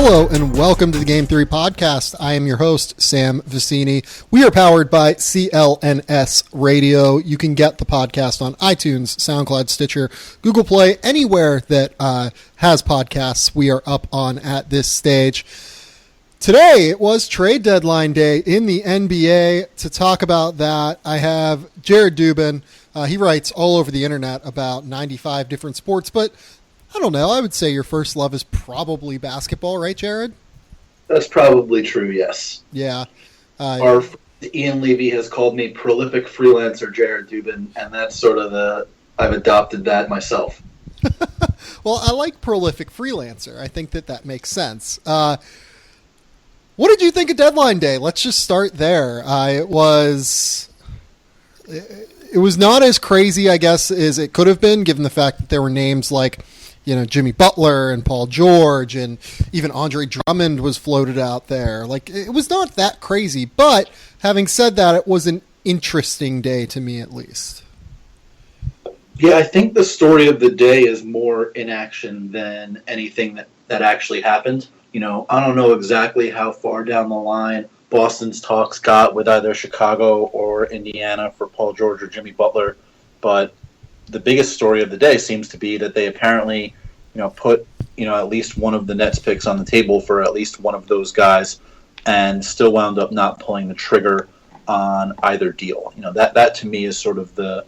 Hello and welcome to the Game Theory Podcast. I am your host, Sam Vicini. We are powered by CLNS Radio. You can get the podcast on iTunes, SoundCloud, Stitcher, Google Play, anywhere that has podcasts. We are up on at this stage. Today, it was trade deadline day in the NBA. To talk about that, I have Jared Dubin. He writes all over the internet about 95 different sports, but I don't know. I would say your first love is probably basketball, right, Jared? That's probably true, yes. Yeah. Our friend Ian Levy has called me prolific freelancer Jared Dubin, and that's sort of I've adopted that myself. Well, I like prolific freelancer. I think that makes sense. What did you think of deadline day? Let's just start there. It was not as crazy, I guess, as it could have been, given the fact that there were names like, Jimmy Butler and Paul George, and even Andre Drummond was floated out there. Like, it was not that crazy, but having said that, it was an interesting day to me, at least. Yeah, I think the story of the day is more inaction than anything that actually happened. I don't know exactly how far down the line Boston's talks got with either Chicago or Indiana for Paul George or Jimmy Butler, but the biggest story of the day seems to be that they apparently, put, at least one of the Nets picks on the table for at least one of those guys, and still wound up not pulling the trigger on either deal. That to me is sort of the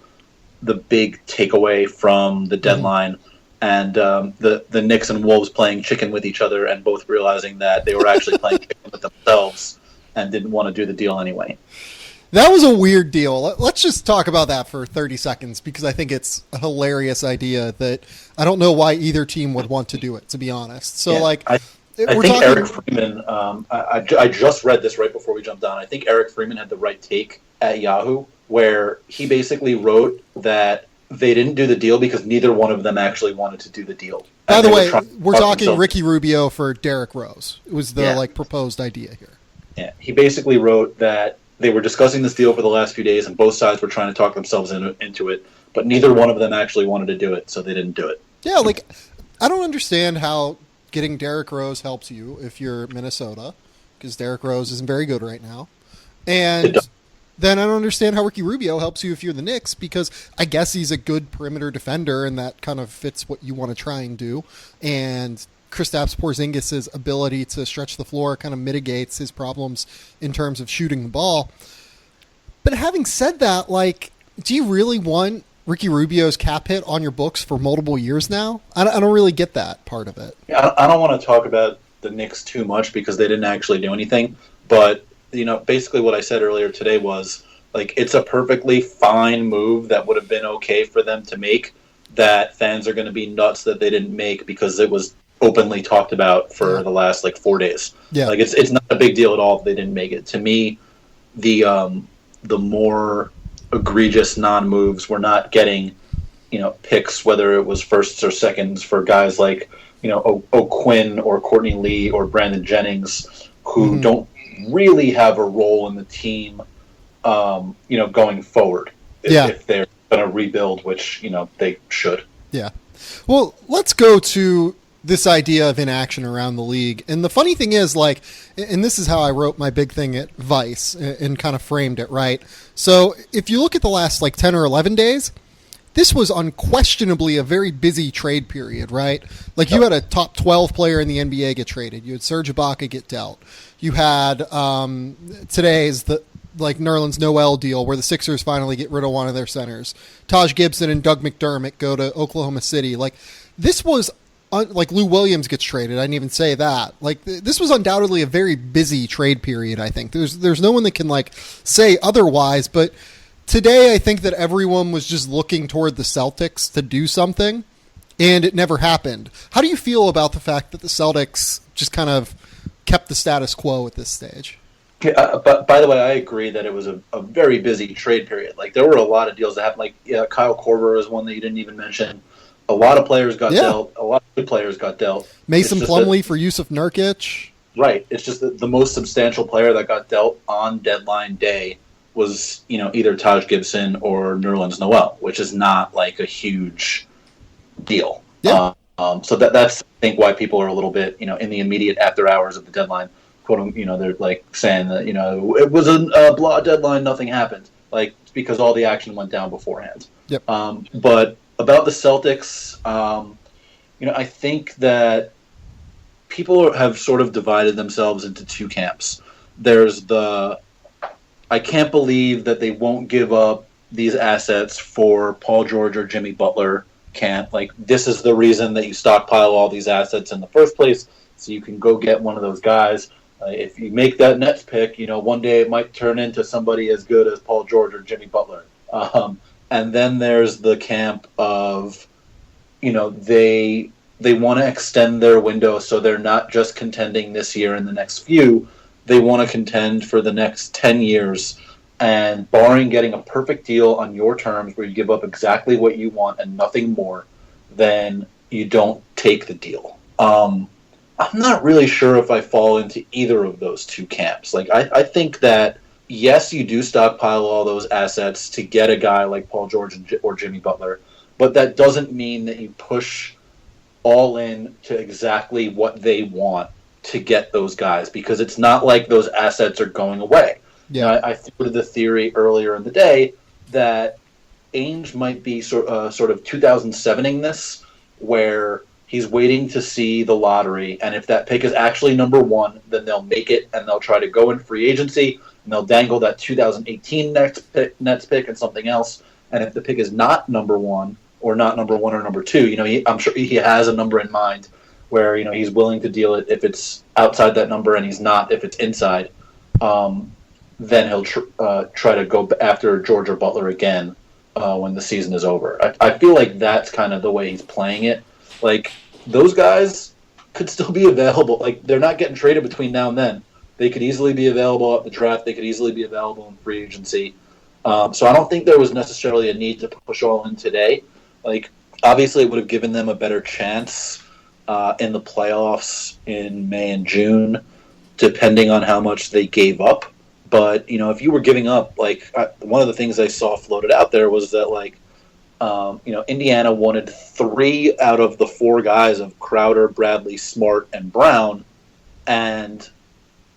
big takeaway from the deadline, and the Knicks and Wolves playing chicken with each other and both realizing that they were actually playing chicken with themselves and didn't want to do the deal anyway. That was a weird deal. Let's just talk about that for 30 seconds because I think it's a hilarious idea that I don't know why either team would want to do it, to be honest. So, I think Eric Freeman, I just read this right before we jumped on. I think Eric Freeman had the right take at Yahoo, where he basically wrote that they didn't do the deal because neither one of them actually wanted to do the deal. By the way, we're talking Ricky Rubio for Derrick Rose. It was the proposed idea here. Yeah, he basically wrote that they were discussing this deal for the last few days, and both sides were trying to talk themselves into it, but neither one of them actually wanted to do it, so they didn't do it. Yeah, I don't understand how getting Derrick Rose helps you if you're Minnesota, because Derrick Rose isn't very good right now. And then I don't understand how Ricky Rubio helps you if you're the Knicks, because I guess he's a good perimeter defender, and that kind of fits what you want to try and do. And Kristaps Porzingis' ability to stretch the floor kind of mitigates his problems in terms of shooting the ball. But having said that, do you really want Ricky Rubio's cap hit on your books for multiple years now? I don't really get that part of it. Yeah, I don't want to talk about the Knicks too much because they didn't actually do anything. But, basically what I said earlier today was, it's a perfectly fine move that would have been okay for them to make, that fans are going to be nuts that they didn't make because it was openly talked about for the last 4 days. Yeah. It's not a big deal at all if they didn't make it. To me, the more egregious non-moves were not getting, picks, whether it was firsts or seconds for guys like, O'Quinn or Courtney Lee or Brandon Jennings, who don't really have a role in the team, going forward if they're going to rebuild, which, they should. Yeah. Well, let's go to this idea of inaction around the league. And the funny thing is, and this is how I wrote my big thing at Vice and kind of framed it, right? So if you look at the last 10 or 11 days, this was unquestionably a very busy trade period, right? You had a top 12 player in the NBA get traded. You had Serge Ibaka get dealt. You had today's Nerlens Noel deal where the Sixers finally get rid of one of their centers. Taj Gibson and Doug McDermott go to Oklahoma City. This was Lou Williams gets traded. I didn't even say that. This was undoubtedly a very busy trade period, I think. There's no one that can say otherwise, but today I think that everyone was just looking toward the Celtics to do something, and it never happened. How do you feel about the fact that the Celtics just kind of kept the status quo at this stage? But by the way, I agree that it was a very busy trade period. There were a lot of deals that happened. Kyle Korver is one that you didn't even mention. A lot of players got dealt. A lot of good players got dealt. Mason Plumlee for Yusuf Nurkic. Right. It's just that the most substantial player that got dealt on deadline day was, either Taj Gibson or Nerlens Noel, which is not a huge deal. Yeah. So that's, I think, why people are a little bit, in the immediate after hours of the deadline, quote, they're like saying that, it was a blah deadline, nothing happened. Like, it's because all the action went down beforehand. Yep. But about the Celtics, I think that people have sort of divided themselves into two camps. There's I can't believe that they won't give up these assets for Paul George or Jimmy Butler camp. Like, this is the reason that you stockpile all these assets in the first place, so you can go get one of those guys. If you make that Nets pick, one day it might turn into somebody as good as Paul George or Jimmy Butler. And then there's the camp of, they want to extend their window so they're not just contending this year and the next few. They want to contend for the next 10 years. And barring getting a perfect deal on your terms where you give up exactly what you want and nothing more, then you don't take the deal. I'm not really sure if I fall into either of those two camps. Like, I think that, yes, you do stockpile all those assets to get a guy like Paul George or Jimmy Butler, but that doesn't mean that you push all in to exactly what they want to get those guys, because it's not like those assets are going away. Yeah, I floated the theory earlier in the day that Ainge might be sort of 2007ing this, where he's waiting to see the lottery, and if that pick is actually number one, then they'll make it, and they'll try to go in free agency, and they'll dangle that 2018 Nets pick and something else. And if the pick is not number one or number two, I'm sure he has a number in mind where he's willing to deal it if it's outside that number, and he's not if it's inside. Then he'll try to go after George or Butler again when the season is over. I feel like that's kind of the way he's playing it. Like, those guys could still be available. Like, they're not getting traded between now and then. They could easily be available at the draft. They could easily be available in free agency. So I don't think there was necessarily a need to push all in today. Like, obviously, it would have given them a better chance in the playoffs in May and June, depending on how much they gave up. But, if you were giving up, one of the things I saw floated out there was that, Indiana wanted 3 out of the 4 guys of Crowder, Bradley, Smart, and Brown, and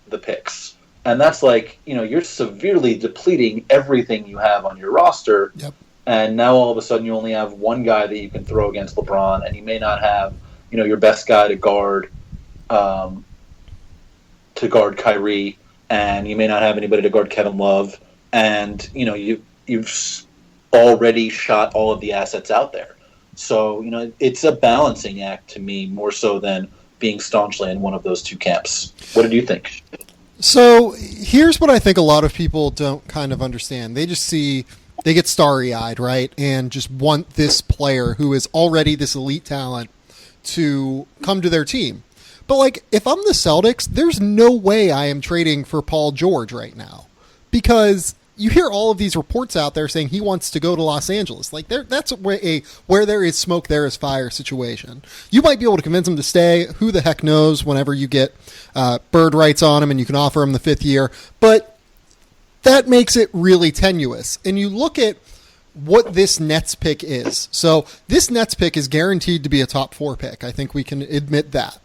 the picks. And that's you're severely depleting everything you have on your roster. Yep. And now all of a sudden you only have one guy that you can throw against LeBron, and you may not have, your best guy to guard KYRIE, and you may not have anybody to guard Kevin Love, and you've already shot all of the assets out there. So it's a balancing act to me, more so than being staunchly in one of those two camps. What did you think? So here's what I think a lot of people don't kind of understand. They get starry-eyed, right, and just want this player who is already this elite talent to come to their team. But, if I'm the Celtics, there's no way I am trading for Paul George right now, because you hear all of these reports out there saying he wants to go to Los Angeles. That's where there is smoke, there is fire situation. You might be able to convince him to stay. Who the heck knows whenever you get bird rights on him and you can offer him the 5th year. But that makes it really tenuous. And you look at what this Nets pick is. So this Nets pick is guaranteed to be a top 4 pick. I think we can admit that.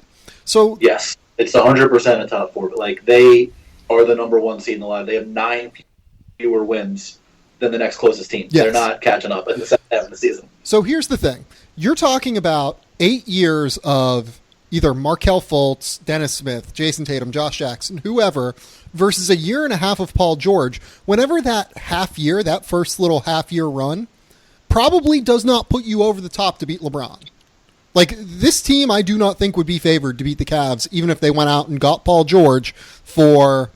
So yes, it's 100% a top 4. But they are the number 1 seed in the line. They have 9 fewer wins than the next closest team. Yes. They're not catching up in the second half of the season. So here's the thing. You're talking about 8 years of either Markelle Fultz, Dennis Smith, Jason Tatum, Josh Jackson, whoever, versus a year and a half of Paul George. Whenever that first little half-year run, probably does not put you over the top to beat LeBron. This team, I do not think would be favored to beat the Cavs, even if they went out and got Paul George for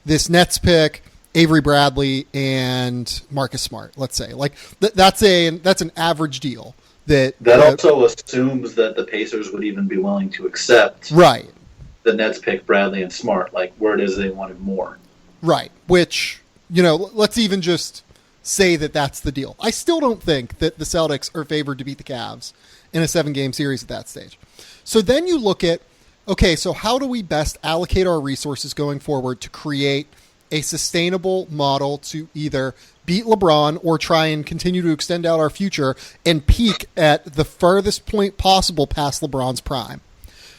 this Nets pick, Avery Bradley, and Marcus Smart, let's say. That's an average deal. That also assumes that the Pacers would even be willing to accept right the Nets pick Bradley and Smart, where it is they wanted more. Right, which, let's even just say that that's the deal. I still don't think that the Celtics are favored to beat the Cavs in a 7-game series at that stage. So then you look at, okay, so how do we best allocate our resources going forward to create a sustainable model to either beat LeBron or try and continue to extend out our future and peak at the furthest point possible past LeBron's prime.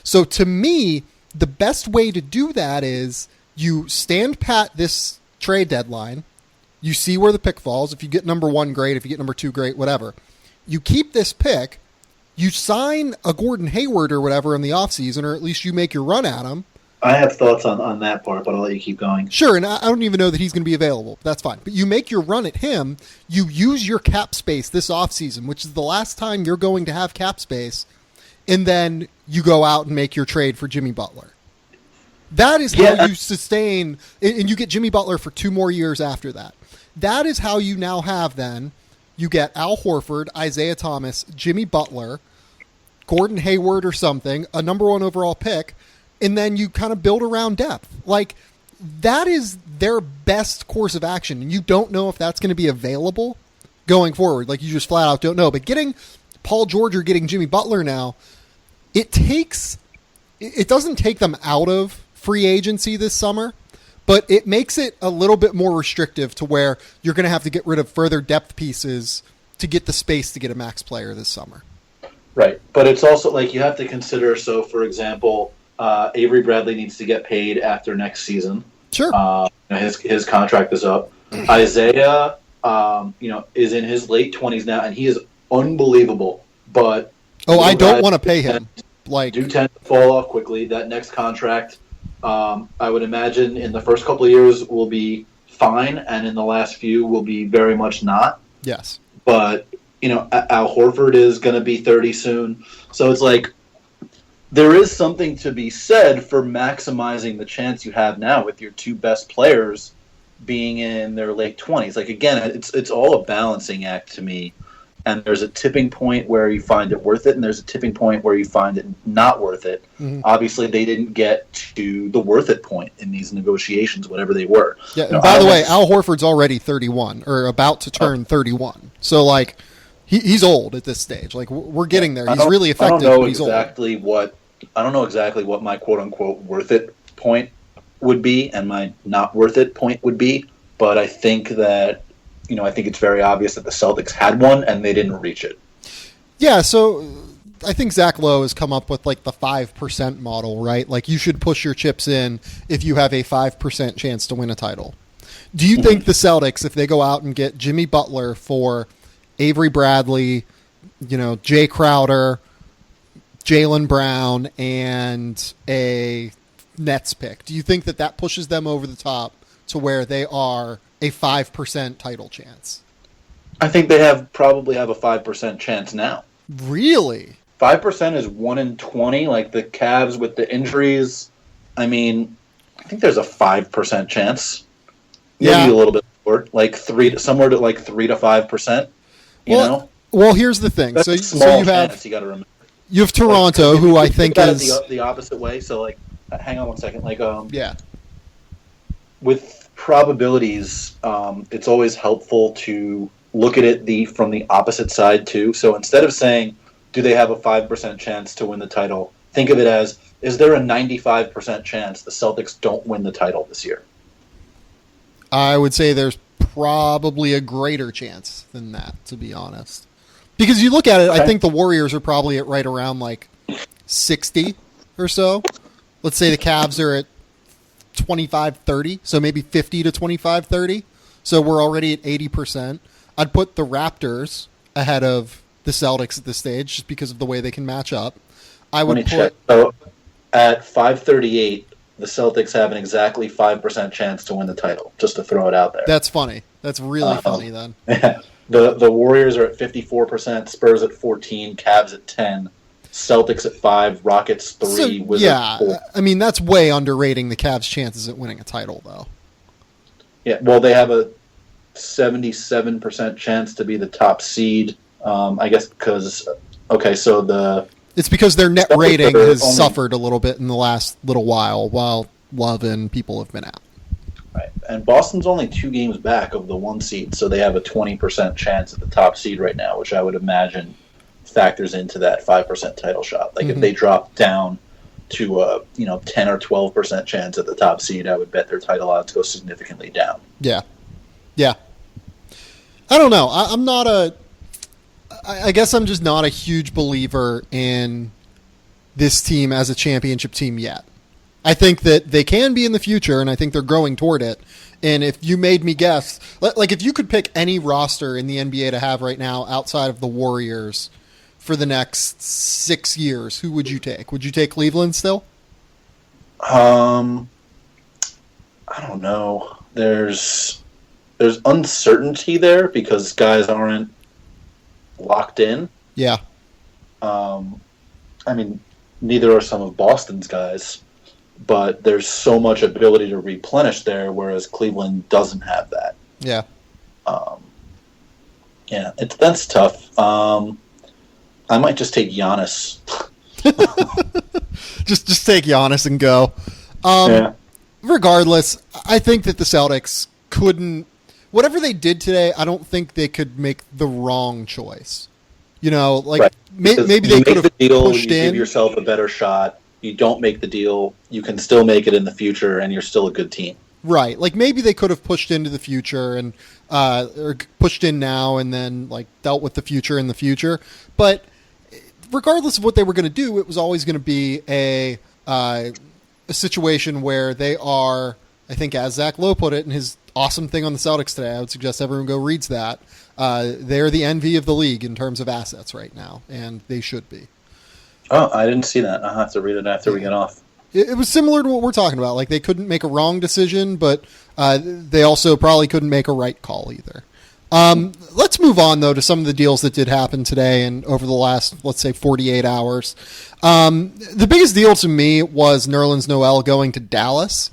So to me, the best way to do that is you stand pat this trade deadline. You see where the pick falls. If you get number 1, great. If you get number 2, great, whatever. You keep this pick. You sign a Gordon Hayward or whatever in the offseason, or at least you make your run at him. I have thoughts on that part, but I'll let you keep going. Sure, and I don't even know that he's going to be available. That's fine. But you make your run at him. You use your cap space this offseason, which is the last time you're going to have cap space, and then you go out and make your trade for Jimmy Butler. That is how you sustain, and you get Jimmy Butler for 2 more years after that. That is how you now have then, you get Al Horford, Isaiah Thomas, Jimmy Butler, Gordon Hayward or something, a number 1 overall pick, and then you kind of build around depth. Like, that is their best course of action, and you don't know if that's going to be available going forward. Like, you just flat out don't know. But getting Paul George or getting Jimmy Butler now, it doesn't take them out of free agency this summer, but it makes it a little bit more restrictive to where you're going to have to get rid of further depth pieces to get the space to get a max player this summer. Right. But it's also like you have to consider, so for example, Avery Bradley needs to get paid after next season. Sure. His contract is up. Isaiah, is in his late 20s now, and he is unbelievable. But I don't want to pay him. Do tend to fall off quickly. That next contract, I would imagine, in the first couple of years will be fine, and in the last few will be very much not. Yes. But Al Horford is going to be 30 soon, so it's like there is something to be said for maximizing the chance you have now with your 2 best players being in their late 20s. Like, again, it's all a balancing act to me. And there's a tipping point where you find it worth it, and there's a tipping point where you find it not worth it. Mm-hmm. Obviously, they didn't get to the worth it point in these negotiations, whatever they were. Yeah. And by the way, Al Horford's already 31, or about to turn 31. So, like, he's old at this stage. Like, we're getting there. He's really effective. I don't know exactly what my quote unquote worth it point would be, and my not worth it point would be. But I think that. I think it's very obvious that the Celtics had one and they didn't reach it. Yeah, so I think Zach Lowe has come up with like the 5% model, right? Like you should push your chips in if you have a 5% chance to win a title. Do you think the Celtics, if they go out and get Jimmy Butler for Avery Bradley, Jay Crowder, Jaylen Brown, and a Nets pick, do you think that pushes them over the top to where they are a 5% title chance? I think they probably have a 5% chance now. Really? 5% is 1 in 20. Like the Cavs with the injuries. I mean, I think there's a 5% chance. Maybe a little bit more, like 3 to 5%. You know. Well, here's the thing. That's so a small you chance, you got to remember. You have Toronto, who I think is the opposite way. So like, hang on one second. Like yeah. With probabilities, it's always helpful to look at it from the opposite side too. So instead of saying, do they have a 5% chance to win the title, think of it as, is there a 95% chance the Celtics don't win the title this year? I would say there's probably a greater chance than that, to be honest. Because you look at it, I think the Warriors are probably at right around like 60 or so. Let's say the Cavs are at 25-30, so maybe 50 to 25-30. So we're already at 80%. I'd put the Raptors ahead of the Celtics at this stage just because of the way they can match up. Let me check. So at 538, the Celtics have an exactly 5% chance to win the title, just to throw it out there. That's funny. That's really funny then. Yeah. The Warriors are at 54%, Spurs at 14, Cavs at 10, Celtics at 5, Rockets 3, Wizards 4. I mean, that's way underrating the Cavs' chances at winning a title, though. Yeah, well, they have a 77% chance to be the top seed, I guess because, it's because their net rating has suffered a little bit in the last little while Love and people have been out. Right, and Boston's only 2 games back of the 1 seed, so they have a 20% chance at the top seed right now, which I would imagine factors into that 5% title shot. Like if they drop down to a 10 or 12% chance at the top seed, I would bet their title odds go significantly down. Yeah. I don't know. I'm not I guess I'm just not a huge believer in this team as a championship team yet. I think that they can be in the future, and I think they're growing toward it. And if you made me guess, like if you could pick any roster in the NBA to have right now outside of the Warriors for the next 6 years, who would you take? Would you take Cleveland still? I don't know. There's uncertainty there because guys aren't locked in. Yeah. I mean, neither are some of Boston's guys, but there's so much ability to replenish there, whereas Cleveland doesn't have that. Yeah. Yeah, that's tough. I might just take Giannis. just take Giannis and go. Yeah. Regardless, I think that the Celtics couldn't. Whatever they did today, I don't think they could make the wrong choice. You know, like Right. maybe they could have pushed you in. give yourself a better shot. You don't make the deal, you can still make it in the future, and you're still a good team. Right. Like maybe they could have pushed into the future and or pushed in now and then like dealt with the future in the future. But regardless of what they were going to do, it was always going to be a situation where they are, I think as Zach Lowe put it in his awesome thing on the Celtics today, I would suggest everyone go reads that. They're the envy of the league in terms of assets right now, and they should be. Oh, I didn't see that. I'll have to read it after we get off. It was similar to what we're talking about. Like they couldn't make a wrong decision, but they also probably couldn't make a right call either. Let's move on, though, to some of the deals that did happen today and over the last, let's say, 48 hours. The biggest deal to me was Nerlens Noel going to Dallas.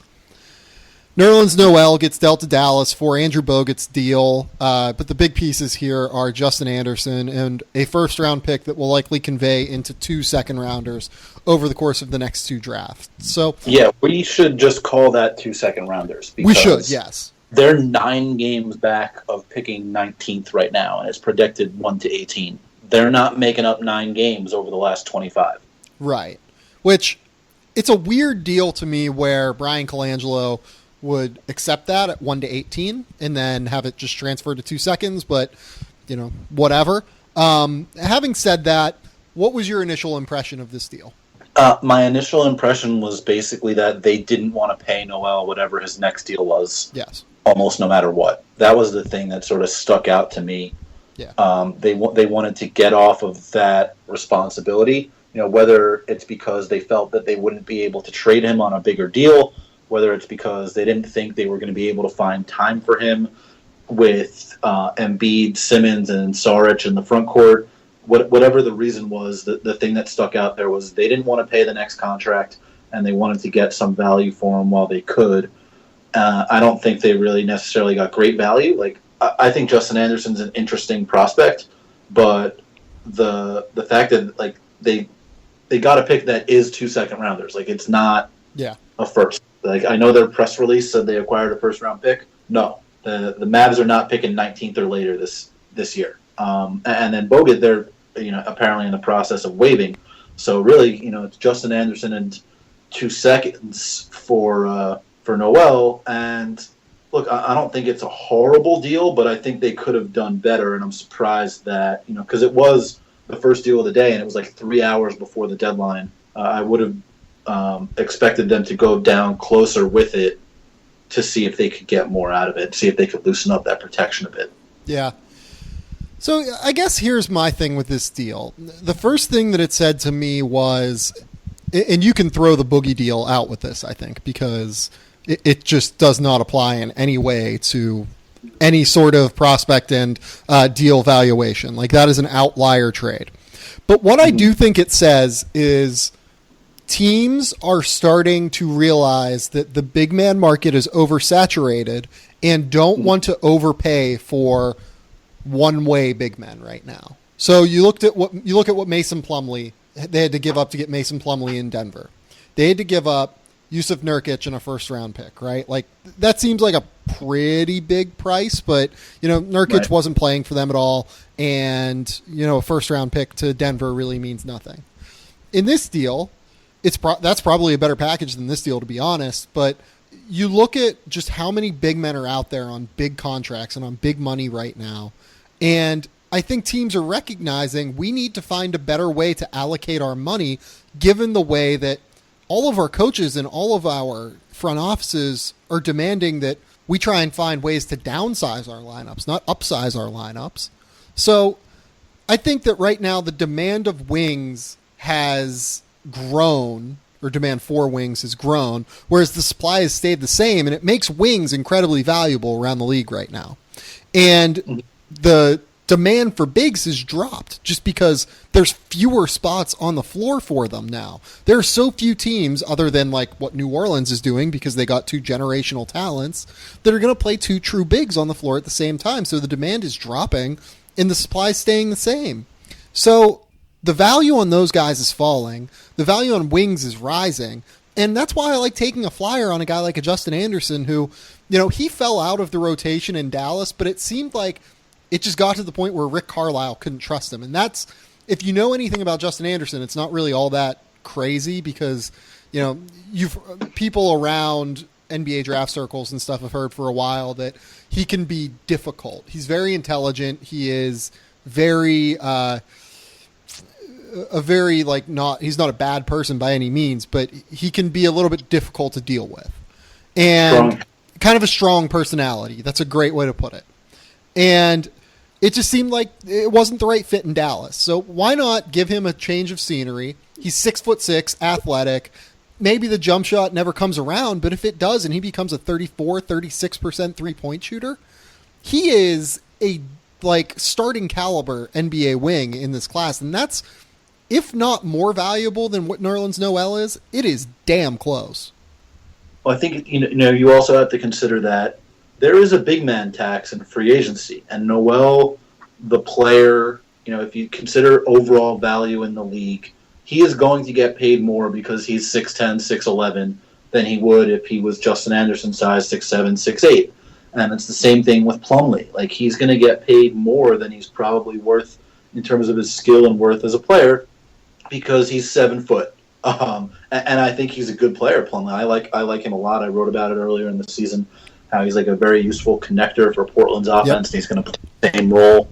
Nerlens Noel gets dealt to Dallas for Andrew Bogut's deal, but the big pieces here are Justin Anderson and a first-round pick that will likely convey into 2 second-rounders over the course of the next 2 drafts. So yeah, we should just call that 2 second-rounders. We should, yes. They're 9 games back of picking 19th right now, and it's predicted 1-18. They're not making up 9 games over the last 25. Right. Which, it's a weird deal to me where Brian Colangelo would accept that at 1-18 and then have it just transferred to 2 seconds, but, you know, whatever. Having said that, what was your initial impression of this deal? My initial impression was basically that they didn't want to pay Noel whatever his next deal was. Yes. Almost no matter what. That was the thing that sort of stuck out to me. Yeah. They wanted to get off of that responsibility. You know, whether it's because they felt that they wouldn't be able to trade him on a bigger deal, whether it's because they didn't think they were going to be able to find time for him with Embiid, Simmons, and Saric in the front court. Whatever the reason was, the thing that stuck out there was they didn't want to pay the next contract, and they wanted to get some value for him while they could. I don't think they really necessarily got great value. Like I think Justin Anderson's an interesting prospect, but the fact that like they got a pick that is 2 second-rounders, like it's not a first. Like I know their press release said they acquired a first-round pick. No, the Mavs are not picking 19th or later this year. And then Bogut, they're apparently in the process of waiving. So really, it's Justin Anderson and 2 seconds for Noel. And look, I don't think it's a horrible deal, but I think they could have done better. And I'm surprised that because it was the first deal of the day and it was like 3 hours before the deadline. I would have expected them to go down closer with it to see if they could get more out of it, see if they could loosen up that protection a bit. Yeah. So I guess here's my thing with this deal. The first thing that it said to me was, and you can throw the Boogie deal out with this, I think, because it just does not apply in any way to any sort of prospect and deal valuation. Like that is an outlier trade. But what I do think it says is teams are starting to realize that the big man market is oversaturated and don't want to overpay for one-way big men right now. So you look at what Mason Plumlee, they had to give up to get Mason Plumlee in Denver. They had to give up Yusuf Nurkic and a first-round pick, right? Like that seems like a pretty big price, but Nurkic wasn't playing for them at all, and a first-round pick to Denver really means nothing. In this deal, that's probably a better package than this deal, to be honest. But you look at just how many big men are out there on big contracts and on big money right now. And I think teams are recognizing we need to find a better way to allocate our money, given the way that all of our coaches and all of our front offices are demanding that we try and find ways to downsize our lineups, not upsize our lineups. So I think that right now the demand of wings has grown, or demand for wings has grown, whereas the supply has stayed the same, and it makes wings incredibly valuable around the league right now. And the demand for bigs has dropped just because there's fewer spots on the floor for them now. There are so few teams, other than like what New Orleans is doing because they got 2 generational talents, that are going to play 2 true bigs on the floor at the same time. So the demand is dropping and the supply is staying the same. So the value on those guys is falling. The value on wings is rising. And that's why I like taking a flyer on a guy like a Justin Anderson who, he fell out of the rotation in Dallas, but it seemed like it just got to the point where Rick Carlisle couldn't trust him. And that's, if you know anything about Justin Anderson, it's not really all that crazy because, people around NBA draft circles and stuff have heard for a while that he can be difficult. He's very intelligent. He is very, he's not a bad person by any means, but he can be a little bit difficult to deal with. And kind of a strong personality. That's a great way to put it. And it just seemed like it wasn't the right fit in Dallas. So why not give him a change of scenery? He's 6'6", athletic. Maybe the jump shot never comes around, but if it does and he becomes a 34, 36% three-point shooter, he is a starting caliber NBA wing in this class. And that's, if not more valuable than what Nerlens Noel is, it is damn close. Well, I think you also have to consider that there is a big man tax in free agency, and Noel, the player, if you consider overall value in the league, he is going to get paid more because he's 6'10", 6'11", than he would if he was Justin Anderson size 6'7", 6'8". And it's the same thing with Plumlee. Like, he's going to get paid more than he's probably worth in terms of his skill and worth as a player because he's 7 foot. And I think he's a good player, Plumlee. I like him a lot. I wrote about it earlier in the season, how he's like a very useful connector for Portland's offense. Yep. And he's going to play the same role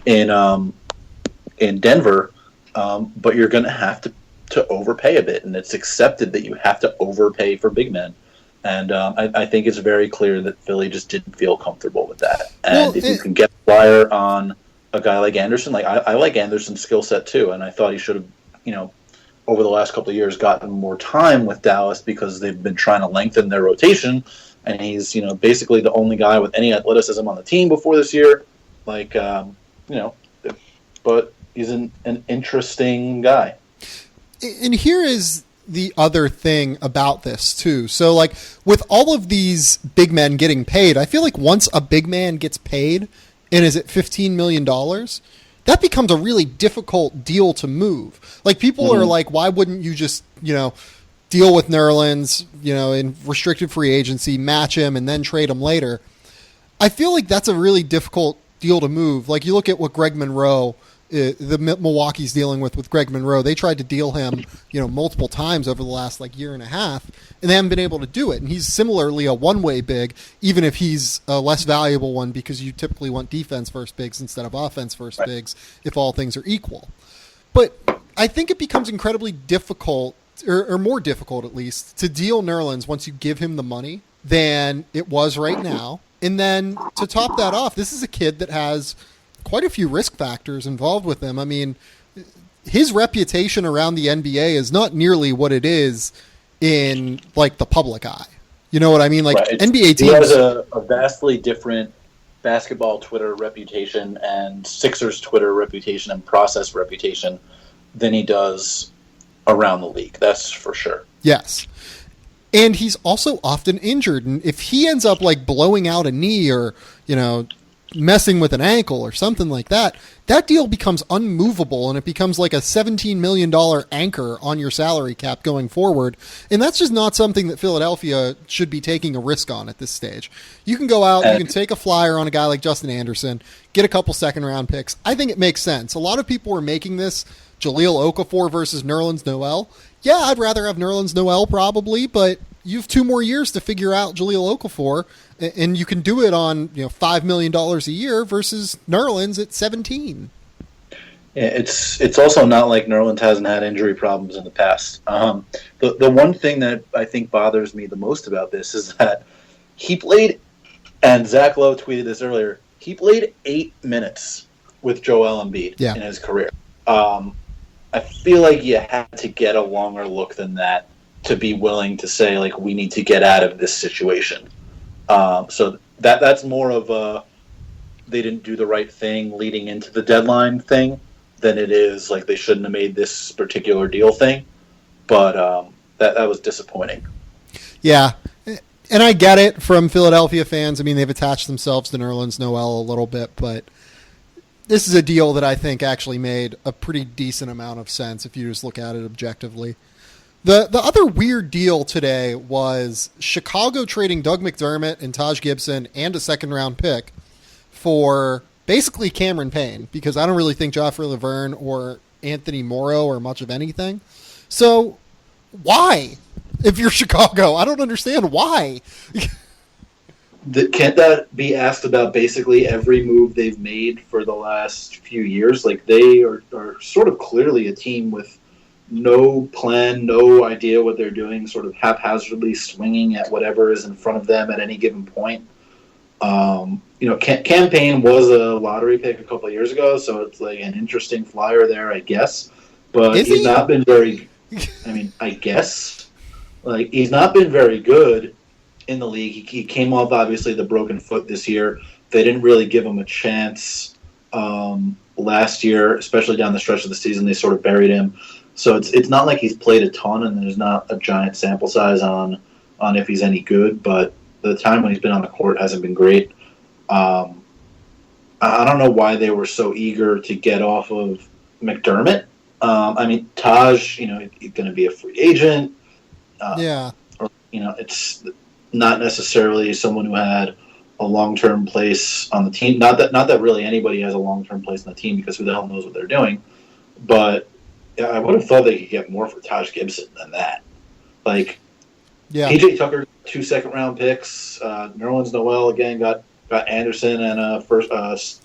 in Denver. But you're going to have to overpay a bit, and it's accepted that you have to overpay for big men. And I think it's very clear that Philly just didn't feel comfortable with that. And if you can get a flyer on a guy like Anderson, I like Anderson's skill set too, and I thought he should have, over the last couple of years, gotten more time with Dallas because they've been trying to lengthen their rotation, and he's basically the only guy with any athleticism on the team before this year. But he's an interesting guy. And here is the other thing about this too. So with all of these big men getting paid, I feel like once a big man gets paid and is at $15 million, that becomes a really difficult deal to move. People are like, why wouldn't you just, deal with Nerlens, in restricted free agency, match him, and then trade him later? I feel like that's a really difficult deal to move. You look at what Greg Monroe, the Milwaukee's dealing with Greg Monroe. They tried to deal him, multiple times over the last year and a half, and they haven't been able to do it. And he's similarly a one-way big, even if he's a less valuable one because you typically want defense first bigs instead of offense first bigs if all things are equal. But I think it becomes incredibly difficult, or more difficult at least, to deal Nerlens once you give him the money than it was right now. And then to top that off, this is a kid that has quite a few risk factors involved with him. I mean, his reputation around the NBA is not nearly what it is in the public eye. You know what I mean? NBA teams. He has a vastly different basketball Twitter reputation and Sixers Twitter reputation and process reputation than he does around the league. That's for sure. Yes. And he's also often injured. And if he ends up blowing out a knee or, messing with an ankle or something like that, that deal becomes unmovable and it becomes like a $17 million anchor on your salary cap going forward. And that's just not something that Philadelphia should be taking a risk on at this stage. You can go out, you can take a flyer on a guy like Justin Anderson, get a couple second round picks. I think it makes sense. A lot of people are making this Jahlil Okafor versus Nerlens Noel. Yeah, I'd rather have Nerlens Noel probably, but you have 2 more years to figure out Jahlil Okafor, and you can do it on $5 million a year versus Nerlens at 17. Yeah, it's also not like Nerlens hasn't had injury problems in the past. The one thing that I think bothers me the most about this is that he played, and Zach Lowe tweeted this earlier, he played 8 minutes with Joel Embiid in his career. I feel like you had to get a longer look than that to be willing to say, like, we need to get out of this situation. So that's more of a they didn't do the right thing leading into the deadline thing than it is like they shouldn't have made this particular deal thing. But that was disappointing. Yeah, and I get it from Philadelphia fans. I mean, they've attached themselves to Nerlens Noel a little bit, but this is a deal that I think actually made a pretty decent amount of sense if you just look at it objectively. The other weird deal today was Chicago trading Doug McDermott and Taj Gibson and a second-round pick for basically Cameron Payne, because I don't really think Joffrey Laverne or Anthony Morrow are much of anything. So why? If you're Chicago, I don't understand why. Can't that be asked about basically every move they've made for the last few years? Like, they are sort of clearly a team with no plan, no idea what they're doing, sort of haphazardly swinging at whatever is in front of them at any given point. Cam Payne was a lottery pick a couple of years ago, so it's like an interesting flyer there, I guess. But he's not been very, I guess. Like, he's not been very good in the league. He came off, obviously, the broken foot this year. They didn't really give him a chance last year, especially down the stretch of the season. They sort of buried him. So it's not like he's played a ton, and there's not a giant sample size on if he's any good. But the time when he's been on the court hasn't been great. I don't know why they were so eager to get off of McDermott. Taj, he's going to be a free agent. It's not necessarily someone who had a long-term place on the team. Not that really anybody has a long-term place on the team, because who the hell knows what they're doing. But I would have thought they could get more for Taj Gibson than that. Like, PJ Tucker, 2 second-round picks. Nerlens Noel again got Anderson and first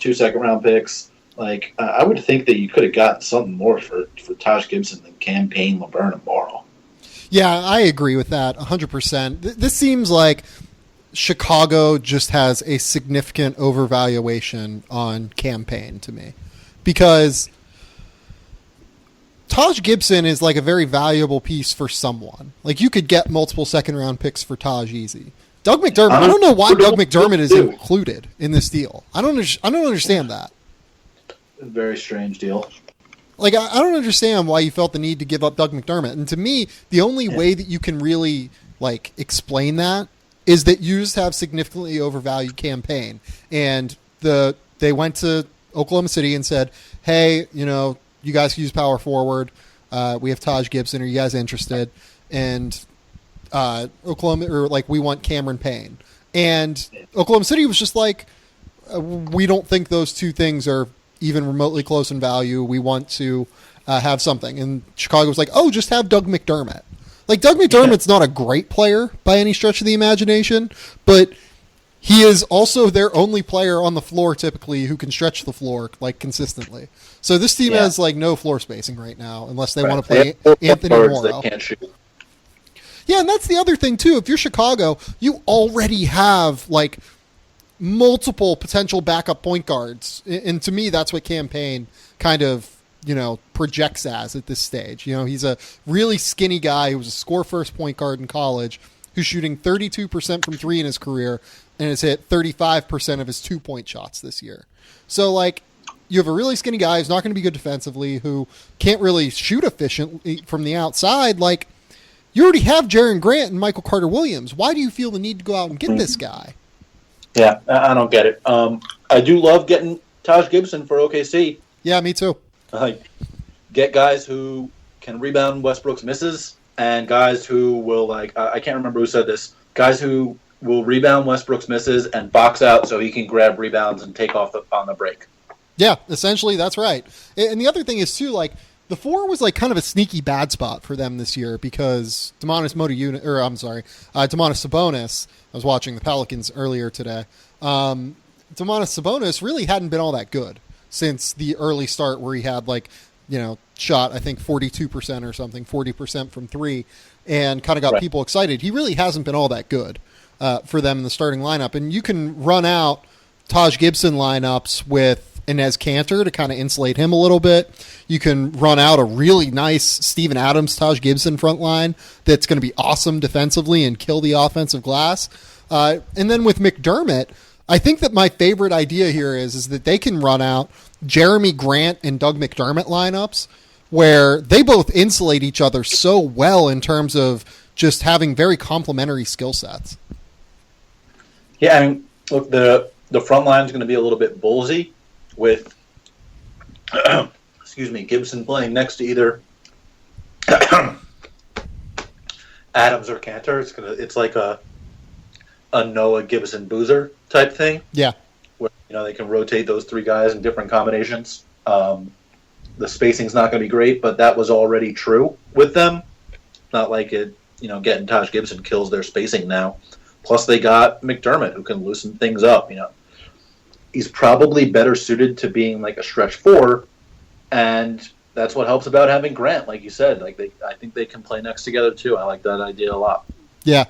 2 second-round picks. Like, I would think that you could have gotten something more for Taj Gibson than Cam Payne, Laverne, and Morrow. Yeah, I agree with that 100%. This seems like Chicago just has a significant overvaluation on Cam Payne to me, because Taj Gibson is like a very valuable piece for someone. Like, you could get multiple second-round picks for Taj easy. Doug McDermott, I don't know why Doug McDermott is included in this deal. I don't understand that. A very strange deal. Like, I don't understand why you felt the need to give up Doug McDermott. And to me, the only way that you can really, like, explain that is that you just have significantly overvalued Cam Payne. And they went to Oklahoma City and said, hey, you guys can use power forward. We have Taj Gibson. Are you guys interested? And we want Cameron Payne. And Oklahoma City was just like, we don't think those two things are even remotely close in value. We want to have something. And Chicago was like, oh, just have Doug McDermott. Like, Doug McDermott's not a great player by any stretch of the imagination, but he is also their only player on the floor typically who can stretch the floor, like, consistently. So this team has, like, no floor spacing right now unless they want to play Anthony Morrow. That can't shoot. Yeah, and that's the other thing, too. If you're Chicago, you already have, like, multiple potential backup point guards. And to me, that's what Cam Payne kind of, projects as at this stage. He's a really skinny guy who was a score-first point guard in college who's shooting 32% from three in his career and has hit 35% of his two-point shots this year. So, like, you have a really skinny guy who's not going to be good defensively, who can't really shoot efficiently from the outside. Like, you already have Jaren Grant and Michael Carter-Williams. Why do you feel the need to go out and get this guy? Yeah, I don't get it. I do love getting Taj Gibson for OKC. Yeah, me too. Like, get guys who can rebound Westbrook's misses, and guys who will, like, I can't remember who said this, guys who will rebound Westbrook's misses and box out so he can grab rebounds and take off on the break. Yeah, essentially that's right. And the other thing is, too, like, The 4 was like kind of a sneaky bad spot for them this year because Domantas Sabonis. I was watching the Pelicans earlier today. Domantas Sabonis really hadn't been all that good since the early start where he had shot I think 42% or something, 40% from 3, and kind of got people excited. He really hasn't been all that good for them in the starting lineup, and you can run out Taj Gibson lineups with Enes Kanter to kind of insulate him a little bit. You can run out a really nice Steven Adams, Taj Gibson front line that's going to be awesome defensively and kill the offensive glass. And then with McDermott, I think that my favorite idea here is that they can run out Jeremy Grant and Doug McDermott lineups where they both insulate each other so well in terms of just having very complementary skill sets. Yeah, I mean, look, the front line is going to be a little bit ballsy with Gibson playing next to either Adams or Kanter. It's like a Noah Gibson Boozer type thing. Yeah, where they can rotate those 3 guys in different combinations. The spacing's not going to be great, but that was already true with them. Not like it, getting Taj Gibson kills their spacing now. Plus, they got McDermott who can loosen things up. He's probably better suited to being like a stretch 4, and that's what helps about having Grant, like you said. I think they can play next together too. I like that idea a lot. Yeah.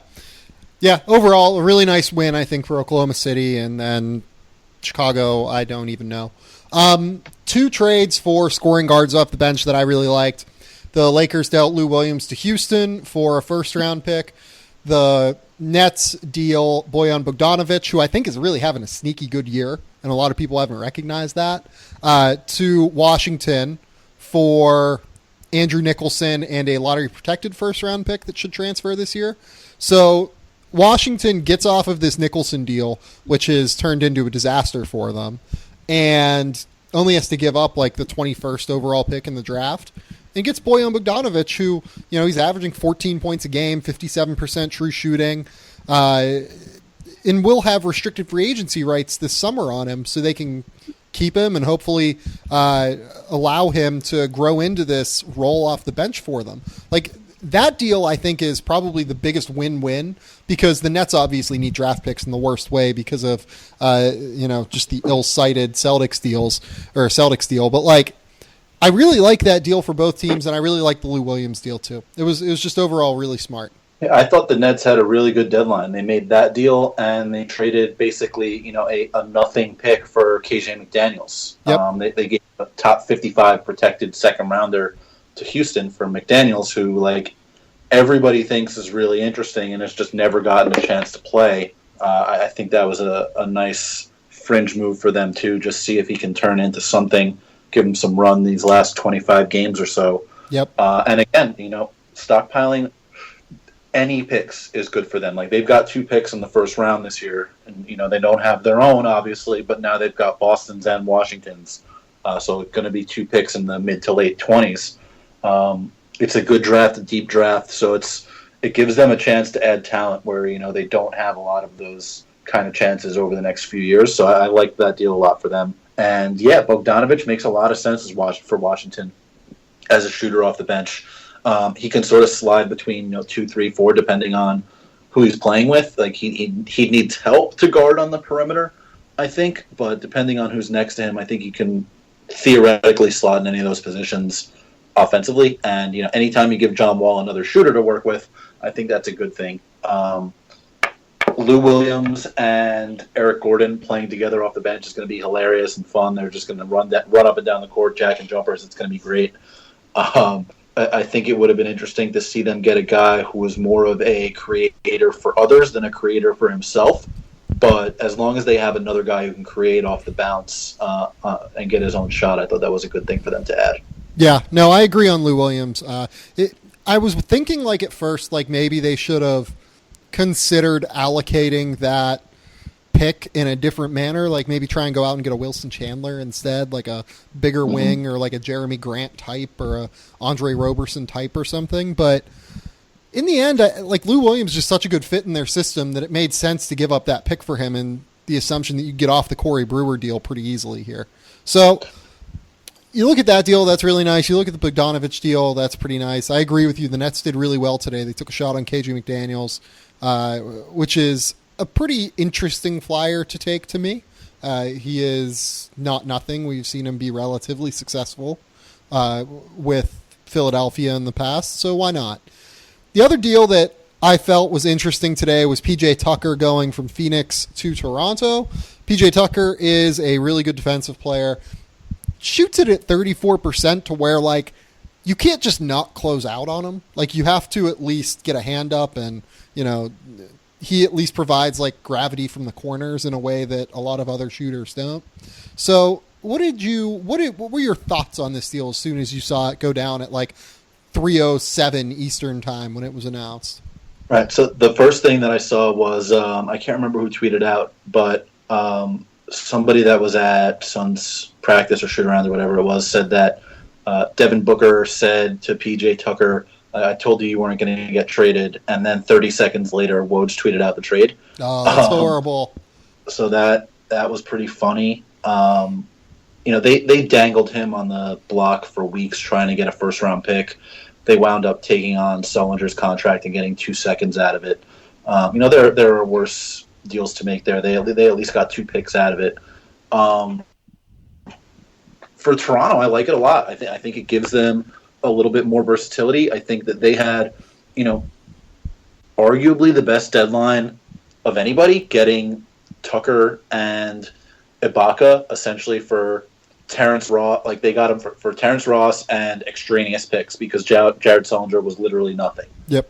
Overall, a really nice win, I think, for Oklahoma City, and then Chicago. I don't even know. 2 trades for scoring guards off the bench that I really liked. The Lakers dealt Lou Williams to Houston for a first-round pick. The Nets deal Bojan Bogdanovic, who I think is really having a sneaky good year, and a lot of people haven't recognized that, to Washington for Andrew Nicholson and a lottery-protected first-round pick that should transfer this year. So Washington gets off of this Nicholson deal, which has turned into a disaster for them, and only has to give up like the 21st overall pick in the draft. And gets Bojan Bogdanovic, who, he's averaging 14 points a game, 57% true shooting, and will have restricted free agency rights this summer on him so they can keep him and hopefully allow him to grow into this role off the bench for them. That deal, I think, is probably the biggest win-win because the Nets obviously need draft picks in the worst way because of, just the ill-cited Celtics deal. But, I really like that deal for both teams, and I really like the Lou Williams deal too. It was just overall really smart. Yeah, I thought the Nets had a really good deadline. They made that deal, and they traded basically, a nothing pick for KJ McDaniels. Yep. They gave a top 55 protected second rounder to Houston for McDaniels, who everybody thinks is really interesting and has just never gotten a chance to play. I think that was a nice fringe move for them too. Just see if he can turn into something. Give him some run these last 25 games or so. Yep. And again, stockpiling any picks is good for them. They've got 2 picks in the first round this year, and they don't have their own obviously, but now they've got Boston's and Washington's. So it's going to be 2 picks in the mid to late 20s. It's a good draft, a deep draft, so it gives them a chance to add talent where they don't have a lot of those kind of chances over the next few years. So I like that deal a lot for them. And yeah, Bogdanovic makes a lot of sense for Washington as a shooter off the bench. He can sort of slide between 2, 3, 4 depending on who he's playing with. He needs help to guard on the perimeter, I think, but depending on who's next to him, I think he can theoretically slot in any of those positions offensively. And anytime you give John Wall another shooter to work with, I think that's a good thing. Lou Williams and Eric Gordon playing together off the bench is going to be hilarious and fun. They're just going to run up and down the court, jacking jumpers. It's going to be great. I think it would have been interesting to see them get a guy who was more of a creator for others than a creator for himself. But as long as they have another guy who can create off the bounce and get his own shot, I thought that was a good thing for them to add. Yeah, no, I agree on Lou Williams. I was thinking at first, maybe they should have considered allocating that pick in a different manner, maybe try and go out and get a Wilson Chandler instead, a bigger wing or a Jeremy Grant type or a Andre Roberson type or something. But in the end, Lou Williams is just such a good fit in their system that it made sense to give up that pick for him and the assumption that you get off the Corey Brewer deal pretty easily here. So you look at that deal, that's really nice. You look at the Bogdanovic deal, that's pretty nice. I agree with you. The Nets did really well today. They took a shot on KJ McDaniels, which is a pretty interesting flyer to take to me. He is not nothing. We've seen him be relatively successful with Philadelphia in the past, so why not? The other deal that I felt was interesting today was PJ Tucker going from Phoenix to Toronto. PJ Tucker is a really good defensive player. Shoots it at 34% to where, like, you can't just not close out on him. Like, you have to at least get a hand up, and, you know, he at least provides, like, gravity from the corners in a way that a lot of other shooters don't. So what were your thoughts on this deal as soon as you saw it go down at, like, 3:07 Eastern time when it was announced? Right. So the first thing that I saw was, I can't remember who tweeted out, but somebody that was at Suns practice or shoot around or whatever it was said that Devin Booker said to PJ Tucker, I told you weren't going to get traded. And then 30 seconds later, Woj tweeted out the trade. Oh, that's horrible. So that was pretty funny. They dangled him on the block for weeks trying to get a first-round pick. They wound up taking on Sullinger's contract and getting 2 seconds out of it. There are worse deals to make there. They at least got 2 picks out of it. For Toronto, I like it a lot. I think it gives them a little bit more versatility. I think that they had, arguably the best deadline of anybody, getting Tucker and Ibaka essentially for Terrence Ross. Like, they got him for Terrence Ross and extraneous picks because Jared Sullinger was literally nothing. Yep.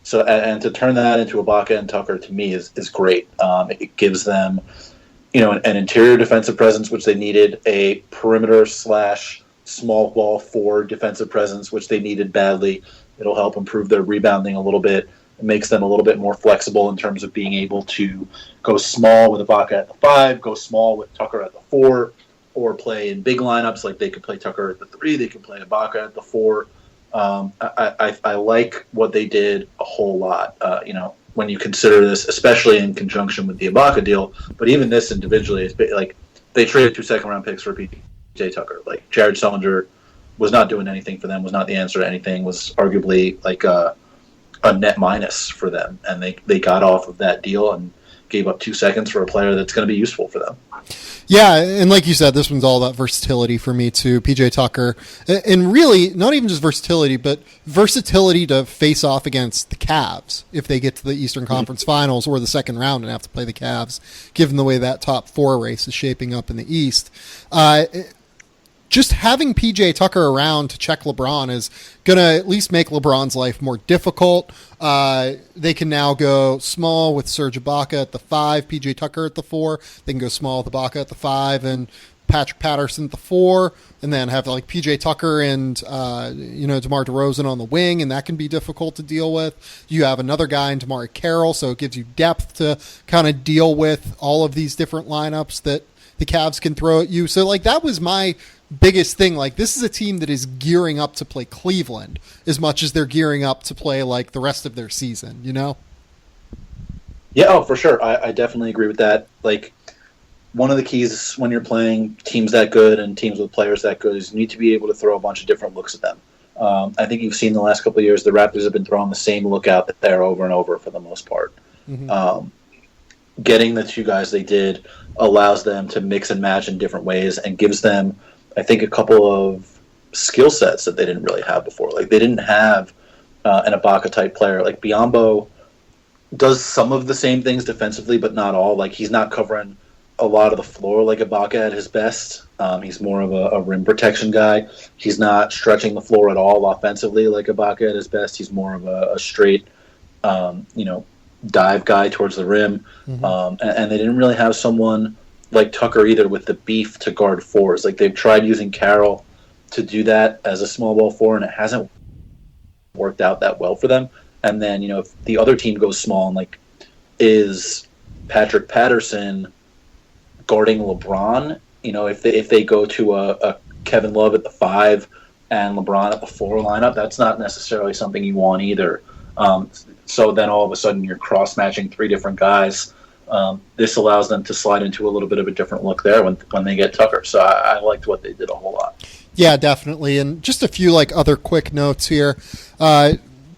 So to turn that into Ibaka and Tucker, to me, is great. It gives them, an interior defensive presence, which they needed, a perimeter / small ball forward defensive presence, which they needed badly. It'll help improve their rebounding a little bit. It makes them a little bit more flexible in terms of being able to go small with Ibaka at the 5, go small with Tucker at the 4, or play in big lineups. Like, they could play Tucker at the 3, they could play Ibaka at the 4. I like what they did a whole lot, when you consider this, especially in conjunction with the Ibaka deal, but even this individually, it's like they traded 2 second-round picks for PJ Tucker. Like, Jared Sullinger was not doing anything for them, was not the answer to anything, was arguably like a net minus for them, and they got off of that deal and gave up 2 seconds for a player that's going to be useful for them. Yeah, and like you said, this one's all about versatility for me too. PJ Tucker, and really not even just versatility, but versatility to face off against the Cavs if they get to the Eastern Conference Finals or the second round and have to play the Cavs, given the way that top 4 race is shaping up in the East. Just having PJ Tucker around to check LeBron is going to at least make LeBron's life more difficult. They can now go small with Serge Ibaka at the 5, PJ Tucker at the 4. They can go small with Ibaka at the 5 and Patrick Patterson at the 4, and then have like PJ Tucker and DeMar DeRozan on the wing, and that can be difficult to deal with. You have another guy in DeMar Carroll, so it gives you depth to kind of deal with all of these different lineups that the Cavs can throw at you. So like that was my biggest thing. Like, this is a team that is gearing up to play Cleveland as much as they're gearing up to play like the rest of their season, Yeah, for sure. I definitely agree with that. Like, one of the keys when you're playing teams that good and teams with players that good is you need to be able to throw a bunch of different looks at them. I think you've seen the last couple of years the Raptors have been throwing the same look out there over and over for the most part. Mm-hmm. Getting the 2 guys they did allows them to mix and match in different ways and gives them, I think, a couple of skill sets that they didn't really have before. Like, they didn't have an Ibaka-type player. Like, Biyombo does some of the same things defensively, but not all. Like, he's not covering a lot of the floor like Ibaka at his best. He's more of a rim protection guy. He's not stretching the floor at all offensively like Ibaka at his best. He's more of a straight, dive guy towards the rim. Mm-hmm. And they didn't really have someone like Tucker either with the beef to guard 4s. Like, they've tried using Carroll to do that as a small ball 4, and it hasn't worked out that well for them. And then, if the other team goes small and like, is Patrick Patterson guarding LeBron? If they go to a Kevin Love at the 5 and LeBron at the 4 lineup, that's not necessarily something you want either. So then all of a sudden you're cross-matching 3 different guys this allows them to slide into a little bit of a different look there when they get Tucker. So I liked what they did a whole lot. Yeah, definitely. And just a few other quick notes here.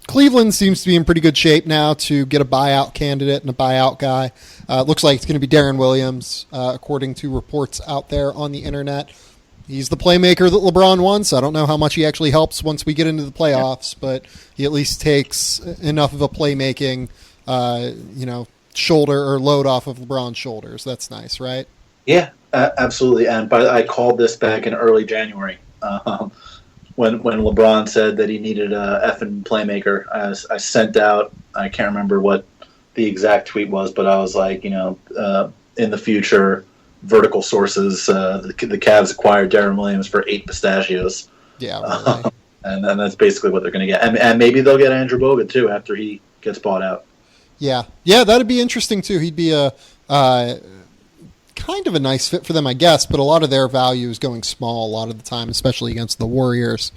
Cleveland seems to be in pretty good shape now to get a buyout candidate and a buyout guy. Looks like it's going to be Darren Williams, according to reports out there on the internet. He's the playmaker that LeBron wants. I don't know how much he actually helps once we get into the playoffs, but he at least takes enough of a playmaking, shoulder or load off of LeBron's shoulders. That's nice, right? Yeah, absolutely. And I called this back in early January when LeBron said that he needed a effing playmaker. I sent out, I can't remember what the exact tweet was, but I was like, in the future, vertical sources, the Cavs acquired Darren Williams for 8 pistachios. Yeah, really. And that's basically what they're going to get. And maybe they'll get Andrew Bogut, too, after he gets bought out. Yeah, that'd be interesting, too. He'd be a kind of a nice fit for them, I guess, but a lot of their value is going small a lot of the time, especially against the Warriors.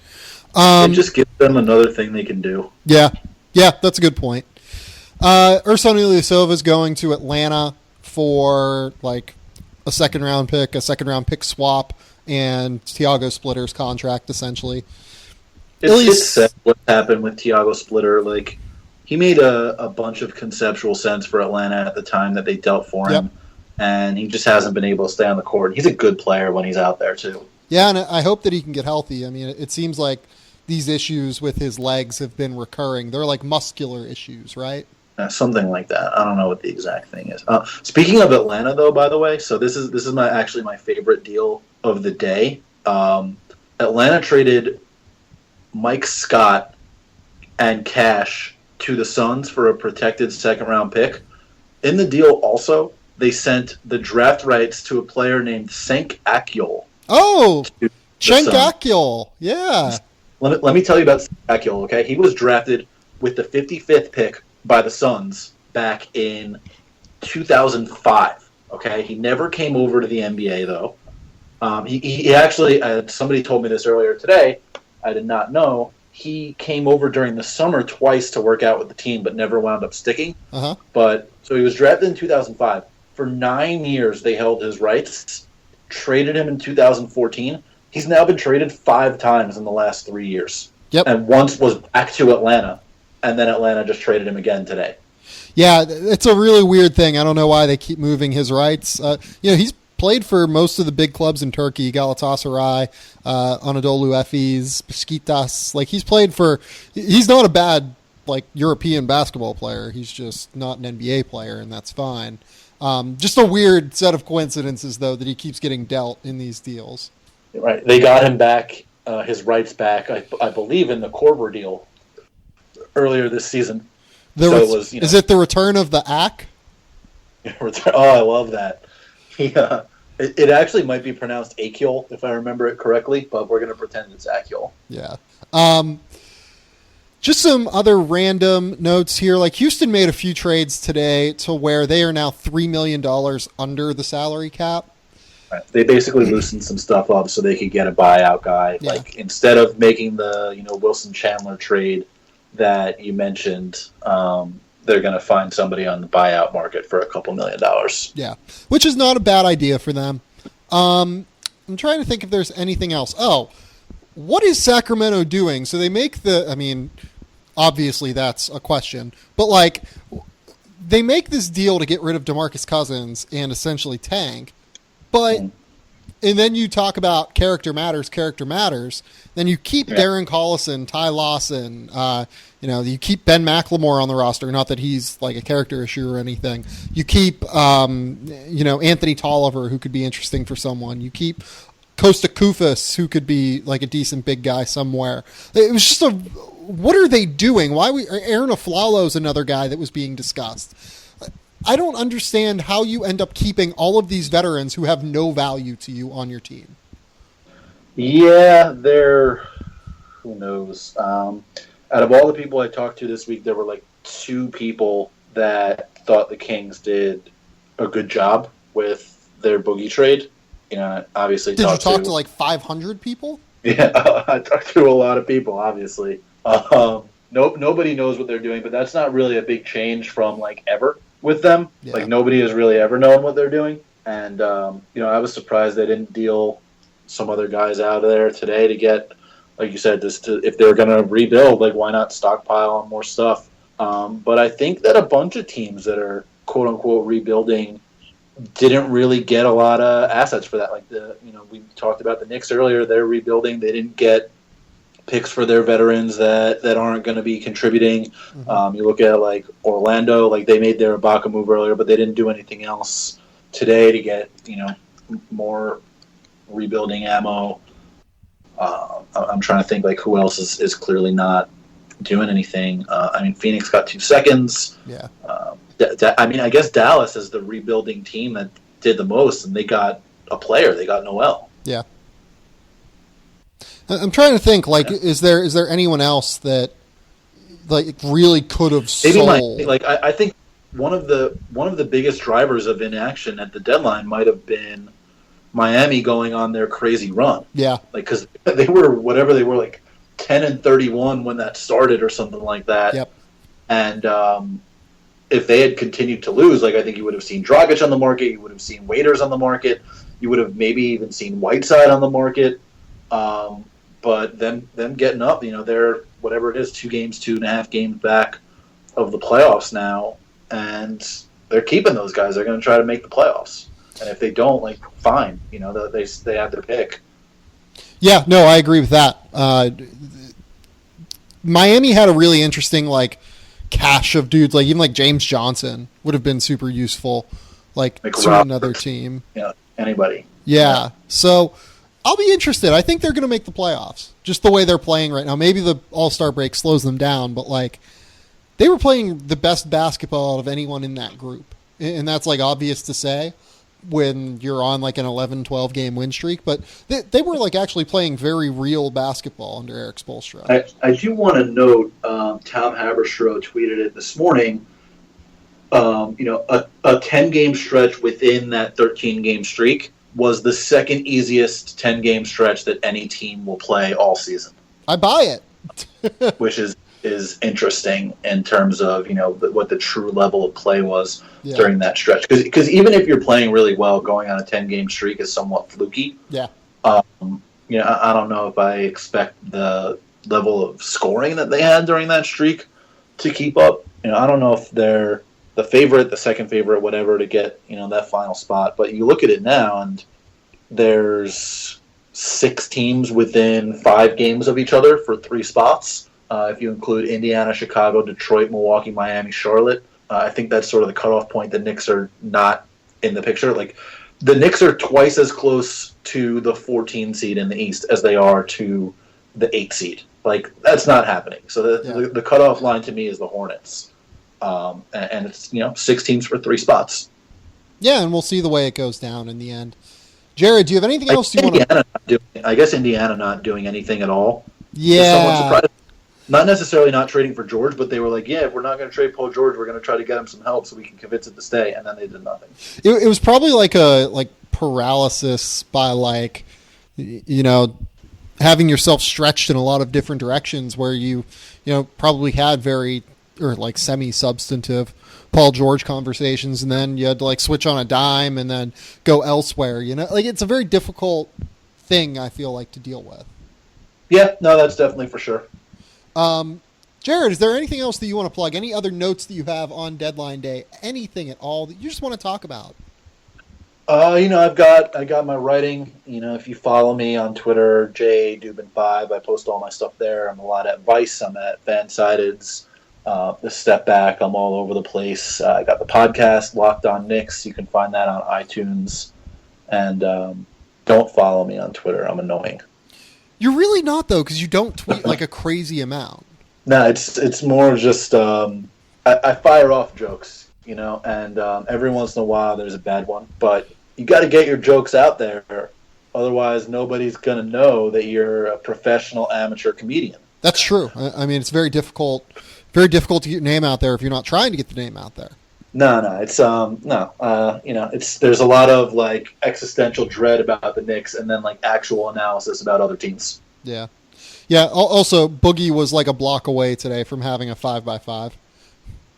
It just gives them another thing they can do. Yeah, that's a good point. Ersan Ilyasova is going to Atlanta for a second-round pick swap, and Thiago Splitter's contract, essentially. It's sad what happened with Thiago Splitter. He made a bunch of conceptual sense for Atlanta at the time that they dealt for him, and he just hasn't been able to stay on the court. He's a good player when he's out there, too. Yeah, and I hope that he can get healthy. I mean, it seems like these issues with his legs have been recurring. They're muscular issues, right? Something like that. I don't know what the exact thing is. Speaking of Atlanta, though, by the way, so this is my favorite deal of the day. Atlanta traded Mike Scott and cash to the Suns for a protected second-round pick. In the deal, also, they sent the draft rights to a player named Cenk Akyol. Oh, Cenk Akyol, yeah. Let me tell you about Cenk Akyol, okay? He was drafted with the 55th pick by the Suns back in 2005. Okay, he never came over to the NBA though. He actually, somebody told me this earlier today. I did not know. He came over during the summer twice to work out with the team, but never wound up sticking. But so he was drafted in 2005. For 9 years, they held his rights. Traded him in 2014. He's now been traded 5 times in the last 3 years. Yep. And once was back to Atlanta. And then Atlanta just traded him again today. Yeah, it's a really weird thing. I don't know why they keep moving his rights. He's played for most of the big clubs in Turkey, Galatasaray, Anadolu Efes, Besiktas. He's played for... He's not a bad, European basketball player. He's just not an NBA player, and that's fine. Just a weird set of coincidences, though, that he keeps getting dealt in these deals. Right. They got him back, his rights back, I believe, in the Korver deal earlier this season. Is it the return of the Ak? Oh, I love that. It actually might be pronounced Akyol, if I remember it correctly, but we're going to pretend it's Akyol. Yeah. Just some other random notes here. Houston made a few trades today to where they are now $3 million under the salary cap. Right. They basically loosened some stuff up so they could get a buyout guy. Yeah. Instead of making the Wilson Chandler trade that you mentioned, they're going to find somebody on the buyout market for a couple $1 million. Yeah, which is not a bad idea for them. I'm trying to think if there's anything else. Oh, what is Sacramento doing? So they make obviously that's a question, but they make this deal to get rid of DeMarcus Cousins and essentially tank, but and then you talk about character matters. Then you keep Darren Collison, Ty Lawson. You keep Ben McLemore on the roster. Not that he's a character issue or anything. You keep, Anthony Tolliver, who could be interesting for someone. You keep Costa Koufos, who could be a decent big guy somewhere. It was just what are they doing? Aaron Aflalo is another guy that was being discussed. I don't understand how you end up keeping all of these veterans who have no value to you on your team. Yeah, who knows? Out of all the people I talked to this week, there were 2 people that thought the Kings did a good job with their Boogie trade. Obviously. Did you talk to 500 people? Yeah, I talked to a lot of people, obviously. Nobody knows what they're doing, but that's not really a big change from ever. with them. Yeah. Like nobody has really ever known what they're doing. And I was surprised they didn't deal some other guys out of there today to get, like you said, if they're going to rebuild, like why not stockpile on more stuff? But I think that a bunch of teams that are quote unquote rebuilding didn't really get a lot of assets for that. Like we talked about the Knicks earlier. They're rebuilding. They didn't get picks for their veterans that aren't going to be contributing. Mm-hmm. You look at like Orlando, like they made their Ibaka move earlier, but they didn't do anything else today to get more rebuilding ammo. I'm trying to think like who else is clearly not doing anything. Phoenix got 2 seconds. Yeah. I guess Dallas is the rebuilding team that did the most, and they got a player. They got Noel. Yeah. I'm trying to think. Like, is there anyone else that like really could have sold? I think one of the biggest drivers of inaction at the deadline might have been Miami going on their crazy run. Yeah. Like because they were whatever they were like 10-31 when that started or something like that. Yep. And if they had continued to lose, like I think you would have seen Dragic on the market, you would have seen Waiters on the market, you would have maybe even seen Whiteside on the market. But them getting up, they're whatever it is, 2.5 games back of the playoffs now, and they're keeping those guys. They're going to try to make the playoffs, and if they don't, like fine, they have their pick. Yeah, no, I agree with that. Miami had a really interesting like cache of dudes, like even like James Johnson would have been super useful, like to another team. Yeah, anybody. Yeah, so I'll be interested. I think they're going to make the playoffs, just the way they're playing right now. Maybe the All-Star break slows them down, but like they were playing the best basketball out of anyone in that group, and that's like obvious to say when you're on like an 11-12 game win streak, but they were like actually playing very real basketball under Eric Spoelstra. I do want to note, Tom Haberstroh tweeted it this morning, a 10-game stretch within that 13-game streak was the second easiest 10-game stretch that any team will play all season. I buy it. Which is interesting in terms of, what the true level of play was during that stretch. Because even if you're playing really well, going on a 10-game streak is somewhat fluky. Yeah. I don't know if I expect the level of scoring that they had during that streak to keep up. I don't know if they're the favorite, the second favorite, whatever, to get, that final spot. But you look at it now, and there's 6 teams within 5 games of each other for 3 spots. If you include Indiana, Chicago, Detroit, Milwaukee, Miami, Charlotte, I think that's sort of the cutoff point. The Knicks are not in the picture. Like the Knicks are twice as close to the 14 seed in the East as they are to the 8 seed. Like that's not happening. So the cutoff line to me is the Hornets. And it's 6 teams for 3 spots. Yeah, and we'll see the way it goes down in the end. Jared, do you have anything else you want to? I guess Indiana not doing anything at all. Yeah, somewhat surprised. Not necessarily not trading for George, but they were like, "Yeah, if we're not going to trade Paul George, we're going to try to get him some help so we can convince him to stay." And then they did nothing. It was probably like a paralysis by having yourself stretched in a lot of different directions where you probably had very or like semi-substantive Paul George conversations, and then you had to like switch on a dime and then go elsewhere. Like it's a very difficult thing, I feel like, to deal with. Yeah, no, that's definitely for sure. Jared, is there anything else that you want to plug? Any other notes that you have on deadline day? Anything at all that you just want to talk about? I got my writing. If you follow me on Twitter, JDubin5, I post all my stuff there. I'm a lot at Vice. I'm at Fansided's. The Step Back. I'm all over the place. I got the podcast, Locked On Knicks. You can find that on iTunes. And don't follow me on Twitter. I'm annoying. You're really not, though, because you don't tweet like a crazy amount. No, it's more just I fire off jokes, and every once in a while there's a bad one. But you got to get your jokes out there. Otherwise, nobody's going to know that you're a professional amateur comedian. That's true. I mean, it's very difficult to get your name out there if you're not trying to get the name out there. No, it's it's there's a lot of like existential dread about the Knicks, and then like actual analysis about other teams. Yeah. Also, Boogie was like a block away today from having a 5x5.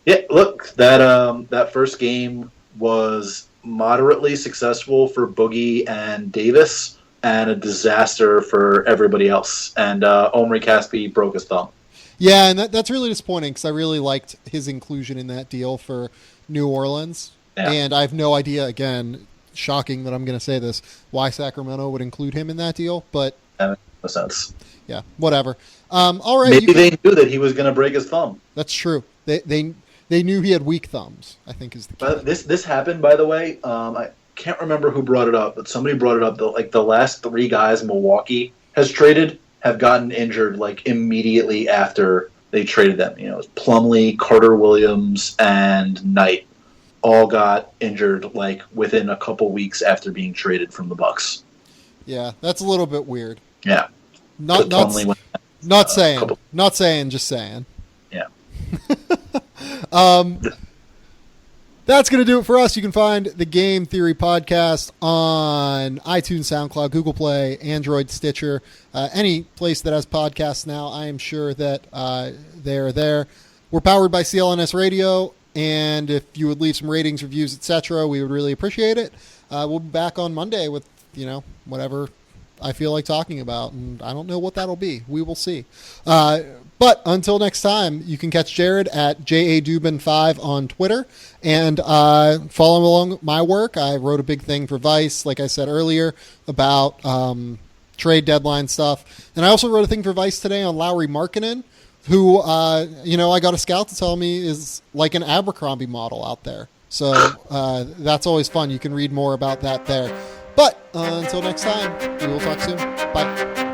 Yeah, look, that first game was moderately successful for Boogie and Davis, and a disaster for everybody else. And Omri Caspi broke his thumb. Yeah, and that's really disappointing because I really liked his inclusion in that deal for New Orleans. Yeah. And I have no idea, again, shocking that I'm going to say this, why Sacramento would include him in that deal. But That makes no sense. yeah, whatever. All right. Maybe they knew that he was going to break his thumb. That's true. They knew he had weak thumbs, I think is the key. But this happened, by the way. I can't remember who brought it up, but somebody brought it up. That the last 3 guys Milwaukee has traded have gotten injured like immediately after they traded them. You know, it was Plumlee, Carter Williams, and Knight all got injured like within a couple weeks after being traded from the Bucks. Yeah, that's a little bit weird. Yeah, Not saying, just saying. Yeah. That's going to do it for us. You can find the Game Theory podcast on iTunes, SoundCloud, Google Play, Android, Stitcher, any place that has podcasts now. I am sure that they're there. We're powered by CLNS Radio, and if you would leave some ratings, reviews, etc., we would really appreciate it. We'll be back on Monday with, whatever I feel like talking about, and I don't know what that'll be. We will see. But until next time, you can catch Jared at JADubin5 on Twitter and follow along my work. I wrote a big thing for Vice, like I said earlier, about trade deadline stuff. And I also wrote a thing for Vice today on Lauri Markkanen, who, I got a scout to tell me is like an Abercrombie model out there. So that's always fun. You can read more about that there. But until next time, we will talk soon. Bye.